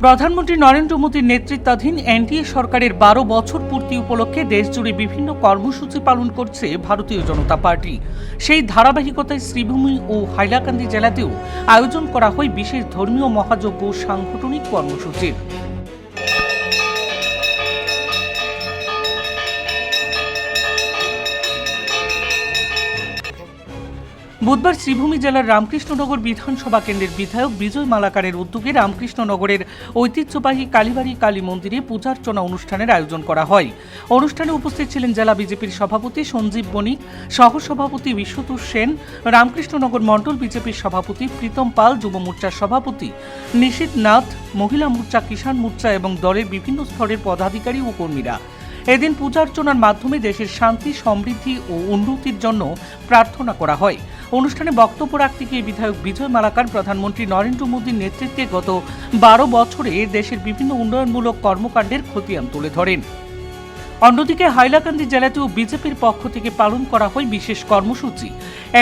প্রধানমন্ত্রী নরেন্দ্র মোদীর নেতৃত্বাধীন এনডিএ সরকারের 12 বছর পূর্তি উপলক্ষে দেশজুড়ে বিভিন্ন কর্মসূচি পালন করছে ভারতীয় জনতা পার্টি। সেই ধারাবাহিকতায় শ্রীভূমি ও হাইলাকান্দি জেলাতেও আয়োজন করা হয় বিশেষ ধর্মীয় মহাযজ্ঞ সাংগঠনিক কর্মসূচির। বুধবার শ্রীভূমি জেলার রামকৃষ্ণনগর বিধানসভা কেন্দ্রের বিধায়ক বিজয় মালাকারের উদ্যোগে রামকৃষ্ণনগরের ঐতিহ্যবাহী কালীবাড়ি কালী মন্দিরে পূজার্চনা অনুষ্ঠানের আয়োজন করা হয়। অনুষ্ঠানে উপস্থিত ছিলেন জেলা বিজেপির সভাপতি সঞ্জীব বণিক, সহসভাপতি বিশ্বতোষ সেন, রামকৃষ্ণনগর মণ্ডল বিজেপির সভাপতি প্রীতম পাল, যুব মোর্চার সভাপতি নিশীথ নাথ, মহিলা মোর্চা, কিষাণ মোর্চা এবং দলের বিভিন্ন স্তরের পদাধিকারী ও কর্মীরা। এদিন পূজার্চনার মাধ্যমে দেশের শান্তি, সমৃদ্ধি ও উন্নতির জন্য প্রার্থনা করা হয়। অনুষ্ঠানে বক্তব্য রাখতে গিয়ে বিধায়ক বিজয় মালাকার প্রধানমন্ত্রী নরেন্দ্র মোদীর নেতৃত্বে গত 12 বছরে দেশের বিভিন্ন উন্নয়নমূলক কর্মকাণ্ডের খতিয়ান তুলে ধরেন। অন্যদিকে হাইলাকান্দি জেলাতেও বিজেপির পক্ষ থেকে পালন করা হয় বিশেষ কর্মসূচি।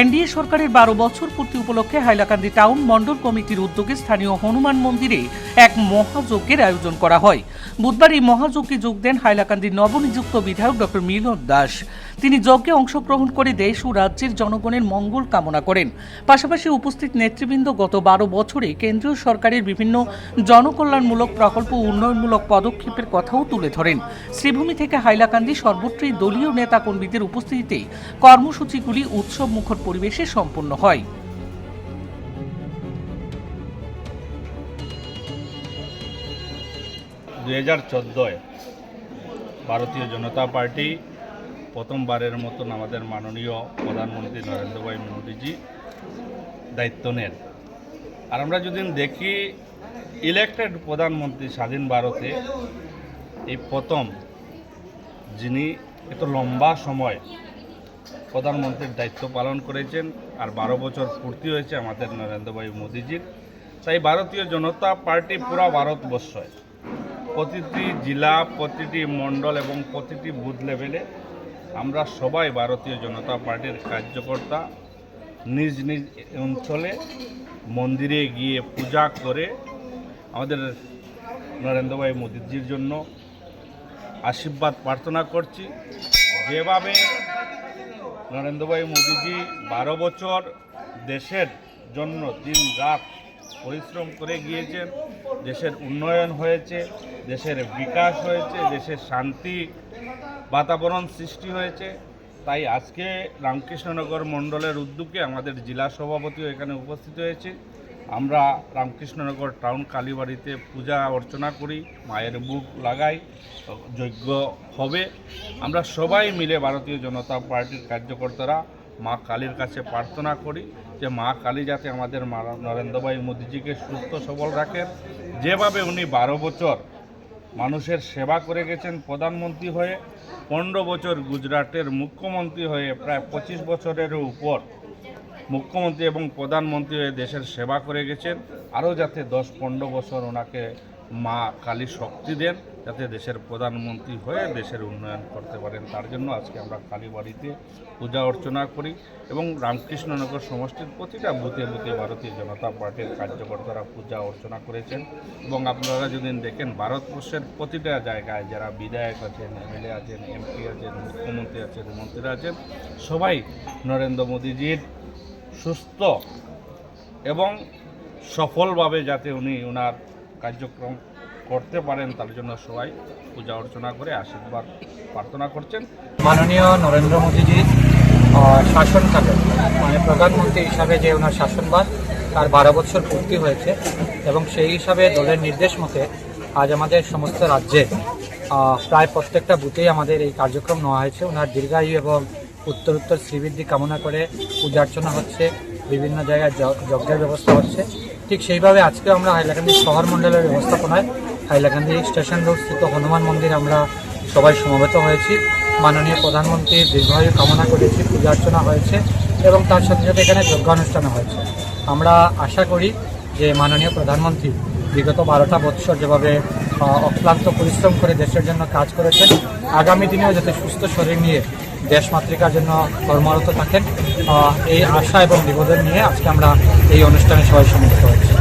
এনডিএ সরকারের 12 বছর পূর্তি উপলক্ষে হাইলাকান্দি টাউন মণ্ডল কমিটির উদ্যোগে স্থানীয় হনুমান মন্দিরে এক মহাযজ্ঞের আয়োজন করা হয়। বুধবার এই মহাযজ্ঞে যোগ দেন হাইলাকান্দির নবনিযুক্ত বিধায়ক ডক্টর মিলন দাস। তিনি যজ্ঞে অংশগ্রহণ করে দেশ ও রাজ্যের জনগণের মঙ্গল কামনা করেন। পাশাপাশি উপস্থিত নেতৃবৃন্দ গত 12 বছরে কেন্দ্রীয় সরকারের বিভিন্ন জনকল্যাণমূলক প্রকল্প ও উন্নয়নমূলক পদক্ষেপের কথাও তুলে ধরেন। শ্রীভূমি থেকে হাইলাকান্দি সর্বত্রই দলীয় নেতা কর্মীদের উপস্থিতিতে কর্মসূচিগুলি উৎসব মুখর পরিবেশে সম্পন্ন হয়। 2014 ভারতীয় জনতা পার্টি প্রথমবারের মতন আমাদের মাননীয় প্রধানমন্ত্রী নরেন্দ্র ভাই মোদীজি দায়িত্ব নেন। আর আমরা যদি দেখি ইলেক্টেড প্রধানমন্ত্রী স্বাধীন ভারতে এই প্রথম যিনি এত লম্বা সময় প্রধানমন্ত্রীর দায়িত্ব পালন করেছেন, আর 12 বছর পূর্তি হয়েছে আমাদের নরেন্দ্র ভাই মোদীজির। তাই ভারতীয় জনতা পার্টি পুরা ভারতবর্ষে প্রতিটি জেলা, প্রতিটি মণ্ডল এবং প্রতিটি বুথ লেভেলে আমরা সবাই ভারতীয় জনতা পার্টির কার্যকর্তা নিজ নিজ অঞ্চলে মন্দিরে গিয়ে পূজা করে আমাদের নরেন্দ্র ভাই মোদীজির জন্য আশীর্বাদ প্রার্থনা করছি। যেভাবে নরেন্দ্র ভাই মোদীজি 12 বছর দেশের জন্য দিন রাত পরিশ্রম করে গিয়েছেন, দেশের উন্নয়ন হয়েছে, দেশের বিকাশ হয়েছে, দেশের শান্তি বাতাবরণ সৃষ্টি হয়েছে। তাই আজকে রামকৃষ্ণনগর মণ্ডলের উদ্যোগে আমাদের জেলা সভাপতিও এখানে উপস্থিত হয়েছে। আমরা রামকৃষ্ণনগর টাউন কালীবাড়িতে পূজা অর্চনা করি, মায়ের বুক লাগাই, যজ্ঞ হবে। আমরা সবাই মিলে ভারতীয় জনতা পার্টির কার্যকর্তারা মা কালীর কাছে প্রার্থনা করি যে মা কালী যাতে আমাদের নরেন্দ্র ভাই মোদীজিকে সুস্থ সবল রাখেন। যেভাবে উনি 12 বছর মানুষের সেবা করে গেছেন প্রধানমন্ত্রী হয়ে, 15 বছর গুজরাটের মুখ্যমন্ত্রী হয়ে, প্রায় 25 বছরেরও উপর মুখ্যমন্ত্রী এবং প্রধানমন্ত্রী হয়ে দেশের সেবা করে গেছেন, আরও যাতে 10-15 বছর ওনাকে মা কালী শক্তি দেন, যাতে দেশের প্রধানমন্ত্রী হয়ে দেশের উন্নয়ন করতে পারেন। তার জন্য আজকে আমরা কালীবাড়িতে পূজা অর্চনা করি এবং রামকৃষ্ণনগর সমষ্টির প্রতিটা বুথে বুথে ভারতীয় জনতা পার্টির কার্যকর্তারা পূজা অর্চনা করেছেন। এবং আপনারা যদি দেখেন ভারতবর্ষের প্রতিটা জায়গায় যারা বিধায়ক আছেন, এমএলএ আছেন, এমপি আছেন, মুখ্যমন্ত্রী আছেন, মন্ত্রীরা আছেন, সবাই নরেন্দ্র মোদীজির সুস্থ এবং সফলভাবে যাতে উনি ওনার কার্যক্রম করতে পারেন তার জন্য সবাই পূজা অর্চনা করে আশীর্বাদ প্রার্থনা করছেন। মাননীয় নরেন্দ্র মোদীজি শাসনকালে মানে প্রধানমন্ত্রী হিসাবে যে ওনার শাসনভার তার 12 বছর পূর্তি হয়েছে এবং সেই হিসাবে দলের নির্দেশ মতে আজ আমাদের সমস্ত রাজ্যে প্রায় প্রত্যেকটা বুথেই আমাদের এই কার্যক্রম নেওয়া হয়েছে। ওনার দীর্ঘায়ু এবং উত্তরোত্তর শ্রীবৃদ্ধি কামনা করে পূজা অর্চনা হচ্ছে, বিভিন্ন জায়গায় যজ্ঞের ব্যবস্থা হচ্ছে। ঠিক সেইভাবে আজকে আমরা হাইলাকান্দি শহর মণ্ডলের ব্যবস্থাপনায় হাইলাকান্দি স্টেশন রোড স্থিত হনুমান মন্দির আমরা সবাই সমবেত হয়েছি। মাননীয় প্রধানমন্ত্রীর দীর্ঘায়ু কামনা করেছি, পূজা অর্চনা হয়েছে এবং তার সাথে সাথে এখানে যজ্ঞানুষ্ঠান হয়েছে। আমরা আশা করি যে মাননীয় প্রধানমন্ত্রী বিগত 12টা বছর যেভাবে অক্লান্ত পরিশ্রম করে দেশের জন্য কাজ করেছেন, আগামী দিনেও যাতে সুস্থ শরীর নিয়ে দেশমাতৃকার জন্য কর্মরত থাকেন, এই আশা এবং নিবেদন নিয়ে আজকে আমরা এই অনুষ্ঠানে সবাই সম্মিলিত হয়েছি।